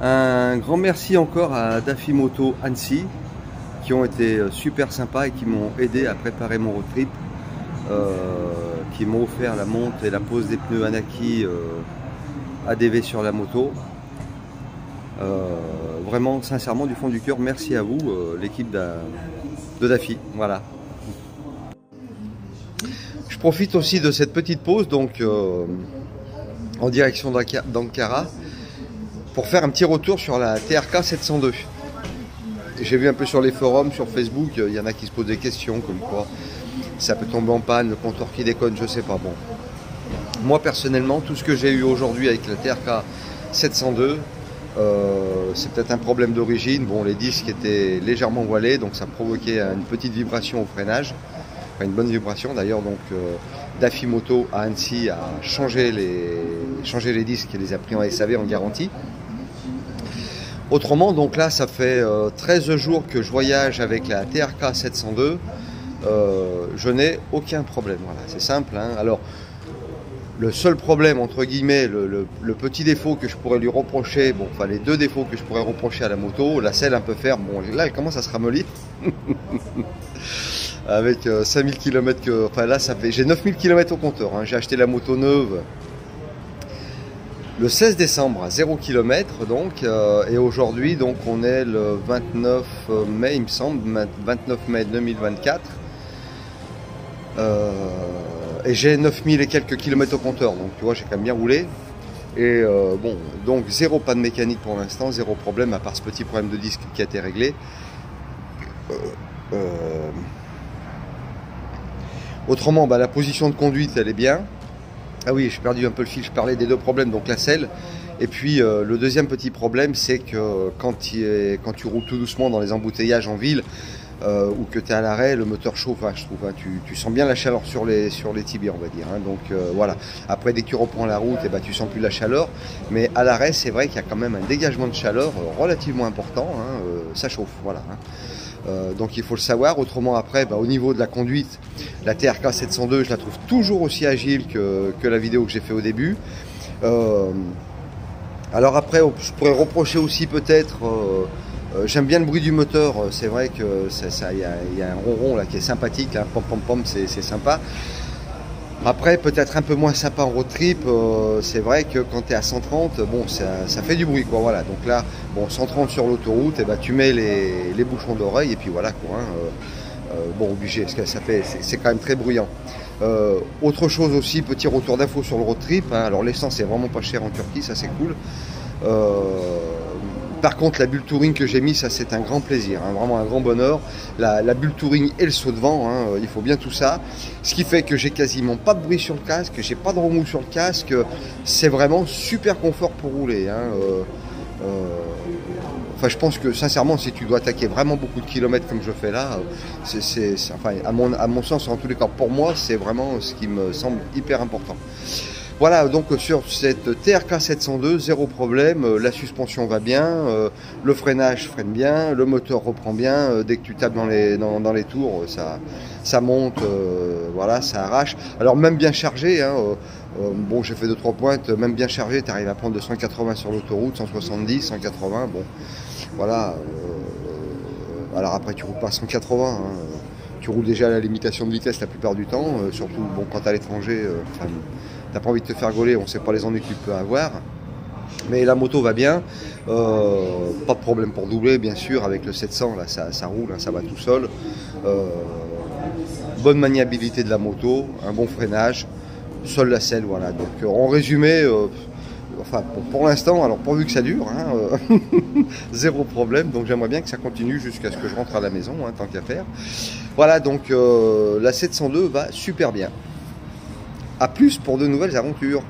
Un grand merci encore à Daffy Moto Annecy qui ont été super sympas et qui m'ont aidé à préparer mon road trip, qui m'ont offert la monte et la pose des pneus Anaki ADV sur la moto. Vraiment, sincèrement, du fond du cœur, merci à vous, l'équipe de Daffy. Voilà. Je profite aussi de cette petite pause donc en direction d'Ankara pour faire un petit retour sur la TRK 702. J'ai vu un peu sur les forums, sur Facebook, il y en a qui se posent des questions comme quoi ça peut tomber en panne, le compteur qui déconne, je sais pas. Bon, moi personnellement, tout ce que j'ai eu aujourd'hui avec la TRK 702, c'est peut-être un problème d'origine. Bon, les disques étaient légèrement voilés, donc ça provoquait une petite vibration au freinage, enfin une bonne vibration d'ailleurs. Donc Daffy Moto à Annecy a changé les disques et les a pris en SAV en garantie. Autrement, donc là, ça fait 13 jours que je voyage avec la TRK 702. Je n'ai aucun problème. Voilà, c'est simple. Hein. Alors, le seul problème, entre guillemets, le petit défaut que je pourrais lui reprocher, bon, enfin les deux défauts que je pourrais reprocher à la moto, la selle un peu faire, bon, là, elle commence à se ramollir. Avec 5000 km, enfin là, ça fait, j'ai 9000 km au compteur. Hein. J'ai acheté la moto neuve le 16 décembre à 0 km donc, et aujourd'hui donc on est le 29 mai il me semble, 29 mai 2024, et j'ai 9000 et quelques kilomètres au compteur, donc tu vois j'ai quand même bien roulé, et bon, donc zéro panne mécanique pour l'instant, zéro problème à part ce petit problème de disque qui a été réglé. Autrement, bah, la position de conduite elle est bien. Ah oui, j'ai perdu un peu le fil, je parlais des deux problèmes, donc la selle. Et puis le deuxième petit problème, c'est que quand tu roules tout doucement dans les embouteillages en ville, ou que tu es à l'arrêt, le moteur chauffe, hein, je trouve. Hein, tu sens bien la chaleur sur les tibias, on va dire. Hein, donc voilà. Après, dès que tu reprends la route, tu sens plus la chaleur. Mais à l'arrêt, c'est vrai qu'il y a quand même un dégagement de chaleur relativement important. Hein, ça chauffe, voilà. Hein. Donc il faut le savoir. Autrement après, bah, au niveau de la conduite, la TRK 702, je la trouve toujours aussi agile que la vidéo que j'ai fait au début. Alors après, je pourrais reprocher aussi peut-être, j'aime bien le bruit du moteur. C'est vrai que y a un ronron là qui est sympathique, là, pom pom pom, c'est sympa. Après, peut-être un peu moins sympa en road trip, c'est vrai que quand tu es à 130, bon, ça fait du bruit, quoi, voilà. Donc là, bon, 130 sur l'autoroute, et ben, tu mets les bouchons d'oreille, et puis voilà, quoi. Hein, bon, obligé, parce que c'est quand même très bruyant. Autre chose aussi, petit retour d'info sur le road trip, hein, alors l'essence est vraiment pas chère en Turquie, ça c'est cool. Par contre, la bulle touring que j'ai mis, ça c'est un grand plaisir, hein, vraiment un grand bonheur. La bulle touring et le saut de vent, hein, il faut bien tout ça. Ce qui fait que j'ai quasiment pas de bruit sur le casque, j'ai pas de remous sur le casque. C'est vraiment super confort pour rouler. Hein, enfin, je pense que sincèrement, si tu dois attaquer vraiment beaucoup de kilomètres comme je fais là, enfin, à mon sens, en tous les cas, pour moi, c'est vraiment ce qui me semble hyper important. Voilà, donc sur cette TRK 702, zéro problème, la suspension va bien, le freinage freine bien, le moteur reprend bien, dès que tu tapes dans les tours, ça monte, voilà, ça arrache. Alors même bien chargé, hein, bon j'ai fait 2-3 pointes, même bien chargé, tu arrives à prendre de 180 sur l'autoroute, 170, 180, bon, voilà. Alors après tu roules pas à 180, hein, tu roules déjà à la limitation de vitesse la plupart du temps, surtout bon, quand tu es à l'étranger, t'as pas envie de te faire gauler, on ne sait pas les ennuis que tu peux avoir. Mais la moto va bien, pas de problème pour doubler, bien sûr, avec le 700, là, ça roule, hein, ça va tout seul. Bonne maniabilité de la moto, un bon freinage, seule la selle, voilà. Donc en résumé, enfin pour l'instant, alors pourvu que ça dure, hein, zéro problème, donc j'aimerais bien que ça continue jusqu'à ce que je rentre à la maison, hein, tant qu'à faire. Voilà, donc la 702 va super bien. A plus pour de nouvelles aventures.